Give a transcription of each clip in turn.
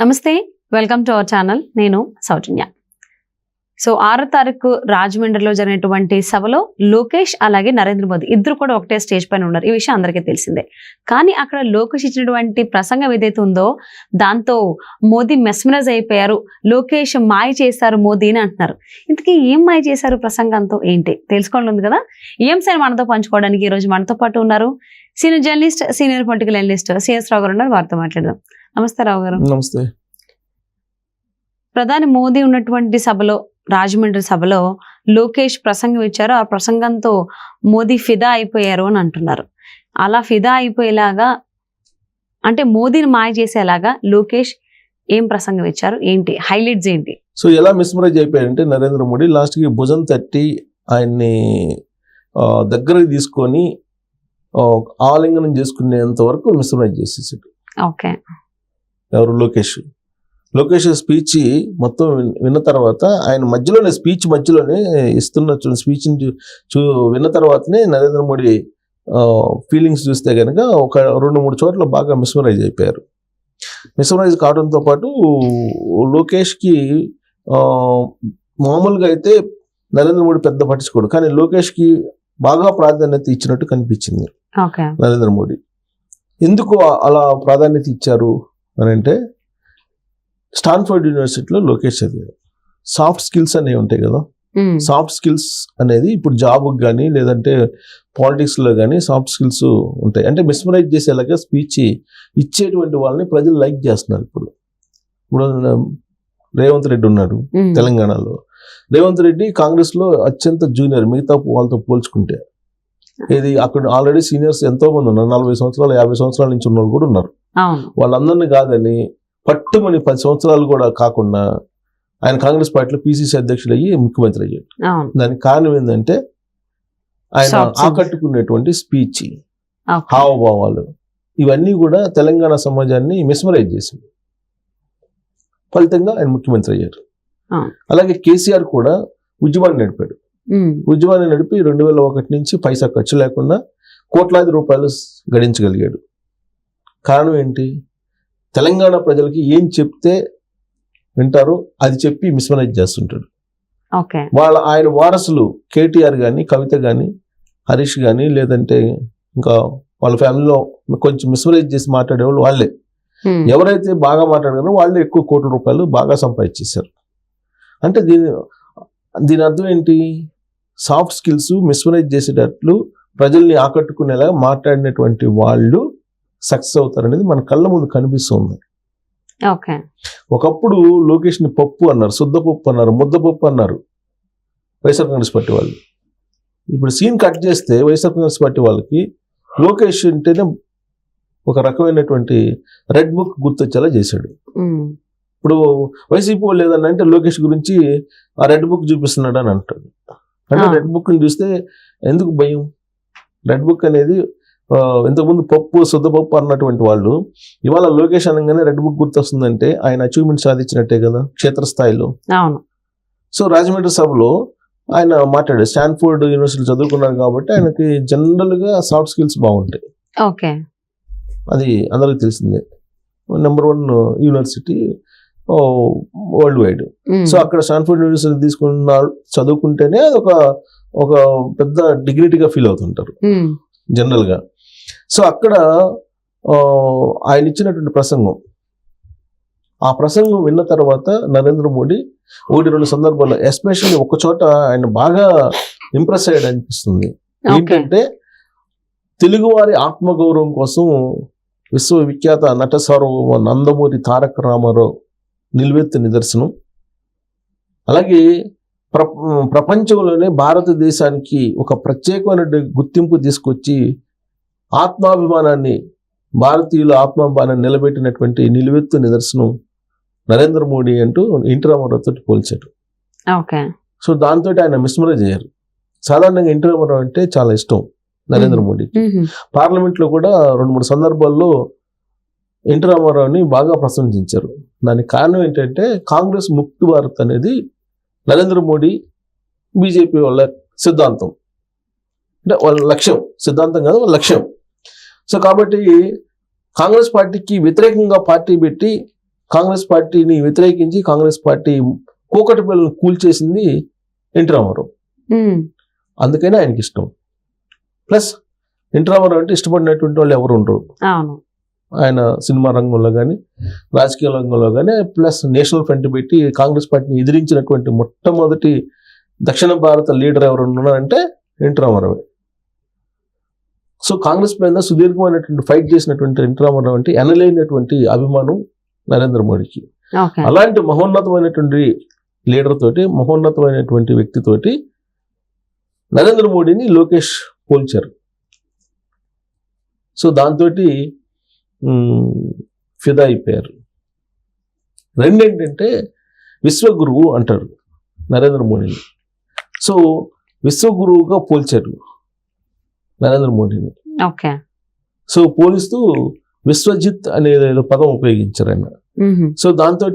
నమస్తే, welcome to our channel. నేను సౌజన్య. So 6వ తారీఖు రాజమండ్రిలో జరిగినటువంటి సభలో లోకేష్ అలాగే నరేంద్ర మోదీ ఇద్దరు కూడా ఒకటే స్టేజ్ పైన ఉన్నారు. ఈ విషయం అందరికీ తెలిసిందే. కానీ అక్కడ లోకేష్ ఇచ్చినటువంటి ప్రసంగం ఏదైతే ఉందో దాంతో మోదీ మెస్మరైజ్ అయిపోయారు. లోకేష్ మాయ చేశారు మోదీని అంటున్నారు. ఇంతకీ ఏం మాయ చేశారు ప్రసంగంతో ఏంటి తెలుసుకోవాలి ఉంది కదా. ఈ అంశాన్ని మనతో పంచుకోవడానికి ఈ రోజు మనతో పాటు ఉన్నారు senior journalist, senior political analyst CS Rao గారు ఉన్నారు. వారితో మాట్లాడదాం. నమస్తే రావు గారు. నమస్తే. ప్రధాని మోదీ ఉన్నటువంటి సభలో, రాజమండ్రి సభలో లోకేష్ ప్రసంగం ఇచ్చారు. ఆ ప్రసంగంతో మోదీ ఫిదా అయిపోయారు అని అంటున్నారు. అలా ఫిదా అయిపోయేలాగా అంటే మోదీని మాయ చేసేలాగా లోకేష్ ఏం ప్రసంగం ఇచ్చారు, ఏంటి హైలైట్స్ ఏంటి? సో ఎలా మిస్మరైజ్ అయిపోయారంటే నరేంద్ర మోడీ లాస్ట్కి భుజం తట్టి ఆయన్ని దగ్గరకు తీసుకొని ఆలింగనం చేసుకునేంత వరకు మిస్మరైజ్ చేసేసాడు. ఓకే. ఎవరు? లోకేష్ స్పీచ్ మొత్తం విన్న తర్వాత ఆయన మధ్యలోనే ఇస్తున్న స్పీచ్ని విన్న తర్వాతనే నరేంద్ర మోడీ ఫీలింగ్స్ చూస్తే కనుక ఒక 2-3 చోట్ల బాగా మిస్మరైజ్ అయిపోయారు. మిస్మరైజ్ కావడంతో పాటు లోకేష్కి మామూలుగా అయితే నరేంద్ర మోడీ పెద్ద పట్టించుకోడు, కానీ లోకేష్కి బాగా ప్రాధాన్యత ఇచ్చినట్టు కనిపించింది నరేంద్ర మోడీ. ఎందుకు అలా ప్రాధాన్యత ఇచ్చారు అని అంటే, స్టాన్ఫర్డ్ యూనివర్సిటీలో లోకేష్ చదివారు. సాఫ్ట్ స్కిల్స్ అనేవి ఉంటాయి కదా. సాఫ్ట్ స్కిల్స్ అనేది ఇప్పుడు జాబ్కి కానీ లేదంటే పాలిటిక్స్లో కానీ సాఫ్ట్ స్కిల్స్ ఉంటాయి. అంటే మిస్మరైజ్ చేసేలాగా స్పీచ్ ఇచ్చేటువంటి వాళ్ళని ప్రజలు లైక్ చేస్తున్నారు. ఇప్పుడు రేవంత్ రెడ్డి ఉన్నాడు తెలంగాణలో. రేవంత్ రెడ్డి కాంగ్రెస్లో అత్యంత జూనియర్ మిగతా వాళ్ళతో పోల్చుకుంటే. ఇది అక్కడ ఆల్రెడీ సీనియర్స్ ఎంతో మంది ఉన్నారు. 40 సంవత్సరాలు 50 సంవత్సరాల నుంచి ఉన్న వాళ్ళు కూడా ఉన్నారు. వాళ్ళందరినీ కాదని పట్టుమని 10 సంవత్సరాలు కూడా కాకుండా ఆయన కాంగ్రెస్ పార్టీలో పిసిసి అధ్యక్షుడు అయ్యి ముఖ్యమంత్రి అయ్యాడు. దానికి కారణం ఏంటంటే ఆయన ఆకట్టుకునేటువంటి స్పీచ్, హావభావాలు, ఇవన్నీ కూడా తెలంగాణ సమాజాన్ని మిస్మరైజ్ చేసింది. ఫలితంగా ఆయన ముఖ్యమంత్రి అయ్యారు. అలాగే కేసీఆర్ కూడా ఉద్యమాన్ని నడిపాడు. ఉద్యమాన్ని నడిపి 2001 నుంచి పైసా ఖర్చు లేకుండా కోట్లాది రూపాయలు గడించగలిగాడు. కారణం ఏంటి? తెలంగాణ ప్రజలకి ఏం చెప్తే వింటారో అది చెప్పి మిస్మరైజ్ చేస్తుంటాడు. ఆయన వారసులు కేటీఆర్ కానీ, కవిత కానీ, హరీష్ కానీ, లేదంటే ఇంకా వాళ్ళ ఫ్యామిలీలో కొంచెం మిస్మరైజ్ చేసి మాట్లాడేవాళ్ళు వాళ్ళే. ఎవరైతే బాగా మాట్లాడారో వాళ్ళే ఎక్కువ కోట్ల రూపాయలు బాగా సంపాదించేశారు. అంటే దీని అర్థం ఏంటి? సాఫ్ట్ స్కిల్స్ మిస్మరైజ్ చేసేటట్లు ప్రజల్ని ఆకట్టుకునేలా మాట్లాడినటువంటి వాళ్ళు సక్సెస్ అవుతారనేది మన కళ్ళ ముందు కనిపిస్తుంది. ఒకప్పుడు లోకేష్ని పప్పు అన్నారు, శుద్ధపప్పు అన్నారు, ముద్దపప్పు అన్నారు వైఎస్ఆర్ కాంగ్రెస్ పార్టీ వాళ్ళు. ఇప్పుడు సీన్ కట్ చేస్తే వైఎస్ఆర్ కాంగ్రెస్ పార్టీ వాళ్ళకి లోకేష్ అంటేనే ఒక రకమైనటువంటి రెడ్ బుక్ గుర్తొచ్చేలా చేశాడు. ఇప్పుడు వైసీపీ వాళ్ళు ఏదన్నా అంటే లోకేష్ గురించి ఆ రెడ్ బుక్ చూపిస్తున్నాడు అని అంటాడు. అంటే రెడ్ బుక్ని చూస్తే ఎందుకు భయం? రెడ్ బుక్ అనేది ఇంతకుముందు పప్పు శుద్ధపప్పు అన్నటువంటి వాళ్ళు ఇవాళ లోకేష్ అనగానే రెడ్ బుక్ గుర్తొస్తుందంటే ఆయన అచీవ్మెంట్ సాధించినట్టే కదా క్షేత్రస్థాయిలో. సో రాజమండ్రి సభలో ఆయన మాట్లాడారు. స్టాన్ఫోర్డ్ యూనివర్సిటీ చదువుకున్నారు కాబట్టి ఆయనకి జనరల్గా సాఫ్ట్ స్కిల్స్ బాగుంటాయి. అది అందరికీ తెలిసిందే. Number 1 university world wide. So అక్కడ స్టాన్ఫోర్డ్ యూనివర్సిటీ చదువుకుంటేనే అది ఒక పెద్ద డిగ్నిటీగా ఫీల్ అవుతుంటారు జనరల్గా. సో అక్కడ ఆయన ఇచ్చినటువంటి ప్రసంగం, ఆ ప్రసంగం విన్న తర్వాత నరేంద్ర మోడీ 1-2 సందర్భాల్లో ఎస్పెషల్లీ ఒక చోట ఆయన బాగా ఇంప్రెస్ అయ్యాడు అనిపిస్తుంది. ఏంటంటే తెలుగువారి ఆత్మగౌరవం కోసం విశ్వవిఖ్యాత నట సార్వభౌమ నందమూరి తారక రామారావు నిలువెత్తు నిదర్శనం. అలాగే ప్రపంచంలోనే భారతదేశానికి ఒక ప్రత్యేకమైన గుర్తింపు తీసుకొచ్చి ఆత్మాభిమానాన్ని, భారతీయుల ఆత్మాభిమానాన్ని నిలబెట్టినటువంటి నిలువెత్తు నిదర్శనం నరేంద్ర మోడీ అంటూ ఎన్టీ రామారావు తోటి పోల్చాడు. సో దాంతో ఆయన మిస్మరైజ్ అయ్యారు. సాధారణంగా ఎన్టీ రామారావు అంటే చాలా ఇష్టం నరేంద్ర మోడీకి. పార్లమెంట్లో కూడా 2-3 సందర్భాల్లో ఎన్టీ రామారావుని బాగా ప్రశంసించారు. దానికి కారణం ఏంటంటే కాంగ్రెస్ ముక్తి భారత్ అనేది నరేంద్ర మోడీ బీజేపీ వాళ్ళ సిద్ధాంతం. అంటే వాళ్ళ లక్ష్యం, సిద్ధాంతం కాదు వాళ్ళ లక్ష్యం. సో కాబట్టి కాంగ్రెస్ పార్టీకి వ్యతిరేకంగా పార్టీ పెట్టి కాంగ్రెస్ పార్టీని వ్యతిరేకించి కాంగ్రెస్ పార్టీ కూకటి పిల్లలను కూల్చేసింది ఎన్టీ రామారావు. అందుకని ఆయనకి ఇష్టం. ప్లస్ ఎన్టీ రామారావు అంటే ఇష్టపడినటువంటి వాళ్ళు ఎవరు ఉండరు. అవును. ఆయన సినిమా రంగంలో కానీ రాజకీయ రంగంలో కానీ ప్లస్ నేషనల్ ఫ్రంట్ పెట్టి కాంగ్రెస్ పార్టీని ఎదిరించినటువంటి మొట్టమొదటి దక్షిణ భారత లీడర్ ఎవరు ఉన్నారంటే ఎన్టీ రామారావు. సో కాంగ్రెస్ పైన సుదీర్ఘమైనటువంటి ఫైట్ చేసినటువంటి ఎన్టీ రామారావు అంటే ఎనలేనటువంటి అభిమానం నరేంద్ర మోడీకి. ఓకే. అలాంటి మహోన్నతమైనటువంటి లీడర్ తోటి మహోన్నతమైనటువంటి వ్యక్తితోటి నరేంద్ర మోడీని లోకేష్ పోల్చారు. సో దాంతో ఫిదా అయిపోయారు. రెండేంటంటే విశ్వగురువు అంటారు నరేంద్ర మోడీని. సో విశ్వగురువుగా పోల్చారు నరేంద్ర మోడీని. ఓకే. సో పోలిస్తూ విశ్వజిత్ అనే ఏదో పదం ఉపయోగించారు ఆయన. సో దాంతో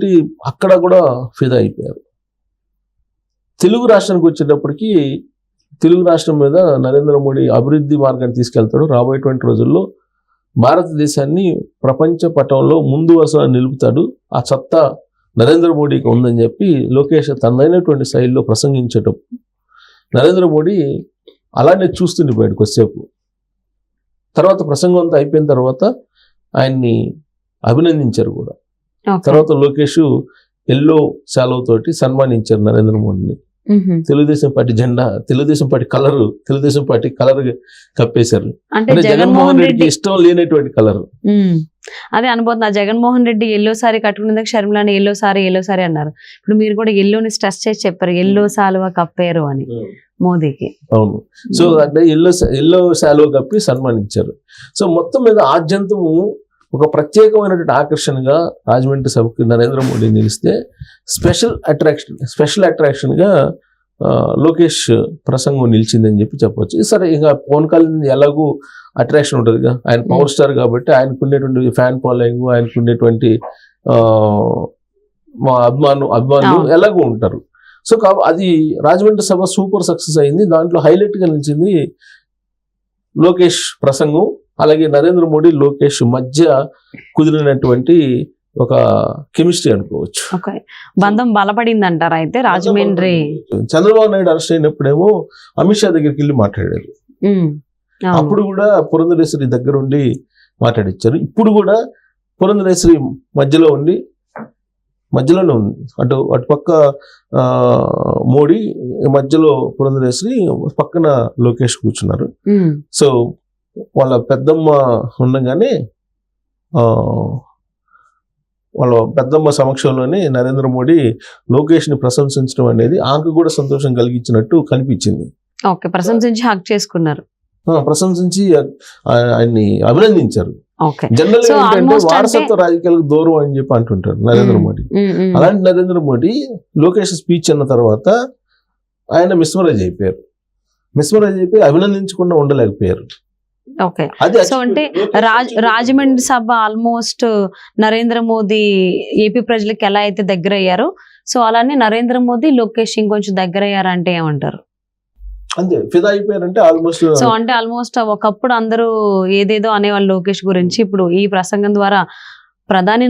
అక్కడ కూడా ఫిదా అయిపోయారు. తెలుగు రాష్ట్రానికి వచ్చేటప్పటికి తెలుగు రాష్ట్రం మీద నరేంద్ర మోడీ అభివృద్ధి మార్గాన్ని తీసుకెళ్తాడు. రాబోయేటువంటి రోజుల్లో భారతదేశాన్ని ప్రపంచ పటంలో ముందు వరుసలో నిలుపుతాడు. ఆ సత్తా నరేంద్ర మోడీకి ఉందని చెప్పి లోకేష్ తనదైనటువంటి శైలిలో ప్రసంగించేటప్పుడు నరేంద్ర మోడీ అలానే చూస్తుండిపోయాడు కొద్దిసేపు. తర్వాత ప్రసంగం అంతా అయిపోయిన తర్వాత ఆయన్ని అభినందించారు కూడా. తర్వాత లోకేష్ ఎల్లో శాలువ తోటి సన్మానించారు నరేంద్ర మోడీని. తెలుగుదేశం పార్టీ జెండా, తెలుగుదేశం పార్టీ కలర్ కప్పేశారు. అంటే జగన్మోహన్ రెడ్డికి ఇష్టం లేనటువంటి కలర్. అదే అనుభవం. జగన్మోహన్ రెడ్డి ఎల్లో సారీ కట్టుకునేందుకు షర్మిలాని ఎల్లో సారీ అన్నారు. ఇప్పుడు మీరు కూడా ఎల్లోని స్ట్రెస్ చేసి చెప్పారు, ఎల్లో సాలువ కప్పారు అని మోదీకి. అవును. సో అంటే ఎల్లో శాలువ కప్పి సన్మానించారు. సో మొత్తం మీద ఆద్యంతము ఒక ప్రత్యేకమైనటువంటి ఆకర్షణగా రాజమండ్రి సభకు నరేంద్ర మోడీ నిలిస్తే స్పెషల్ అట్రాక్షన్గా లోకేష్ ప్రసంగం నిలిచిందని చెప్పొచ్చు. సరే, ఇంకా పవన్ కళ్యాణ్ ఎలాగూ అట్రాక్షన్ ఉంటుంది, ఆయన పవర్ స్టార్ కాబట్టి ఆయనకు ఉండేటువంటి ఫ్యాన్ ఫాలోయింగ్, ఆయనకు ఉండేటువంటి మా అభిమానులు ఎలాగూ ఉంటారు. సో అది రాజమండ్రి సభ సూపర్ సక్సెస్ అయింది. దాంట్లో హైలైట్గా నిలిచింది లోకేష్ ప్రసంగం. అలాగే నరేంద్ర మోడీ లోకేష్ మధ్య కుదిరినటువంటి ఒక కెమిస్ట్రీ అనుకోవచ్చు. బంధం బలపడింది అంటారా అయితే రాజమండ్రి? చంద్రబాబు నాయుడు అరెస్ట్ అయినప్పుడేమో అమిత్ షా దగ్గరికి వెళ్ళి మాట్లాడారు. అప్పుడు కూడా పురంధరేశ్వరి దగ్గరుండి మాట్లాడిచ్చారు. ఇప్పుడు కూడా పురంధరేశ్వరి మధ్యలోనే ఉంది. అటుపక్క మోడీ, మధ్యలో పురంధరేశ్వరి, పక్కన లోకేష్ కూర్చున్నారు. సో వాళ్ళ పెద్దమ్మ ఉండగానే వాళ్ళ పెద్దమ్మ సమక్షంలోనే నరేంద్ర మోడీ లోకేష్ని ప్రశంసించడం అనేది ఆమెకు కూడా సంతోషం కలిగించినట్టు కనిపించింది. ఓకే. ప్రశంసించి హక్ చేసుకున్నారు. ప్రశంసించి ఆయన్ని అభినందించారు. జనరల్ ఏంటంటే వారసత్వ రాజకీయాలకు దూరం అని చెప్పి అంటుంటారు నరేంద్ర మోడీ. అలాంటి నరేంద్ర మోడీ లోకేష్ స్పీచ్ అన్న తర్వాత ఆయన మిస్మరైజ్ అయిపోయి అభినందించకుండా ఉండలేకపోయారు. ఓకే. సో అంటే రాజమండ్రి సభ ఆల్మోస్ట్ నరేంద్ర మోదీ ఏపీ ప్రజలకు ఎలా అయితే దగ్గర అయ్యారో, సో అలానే నరేంద్ర మోదీ లోకేష్ ఇంకొంచెం దగ్గర అయ్యారంటే ఏమంటారు? అంతే, ఫిదా అయిపోయారంటే ఆల్మోస్ట్. సో అంటే ఆల్మోస్ట్ ఒకప్పుడు అందరూ ఏదేదో అనేవాళ్ళు లోకేష్ గురించి, ఇప్పుడు ఈ ప్రసంగం ద్వారా ప్రధాని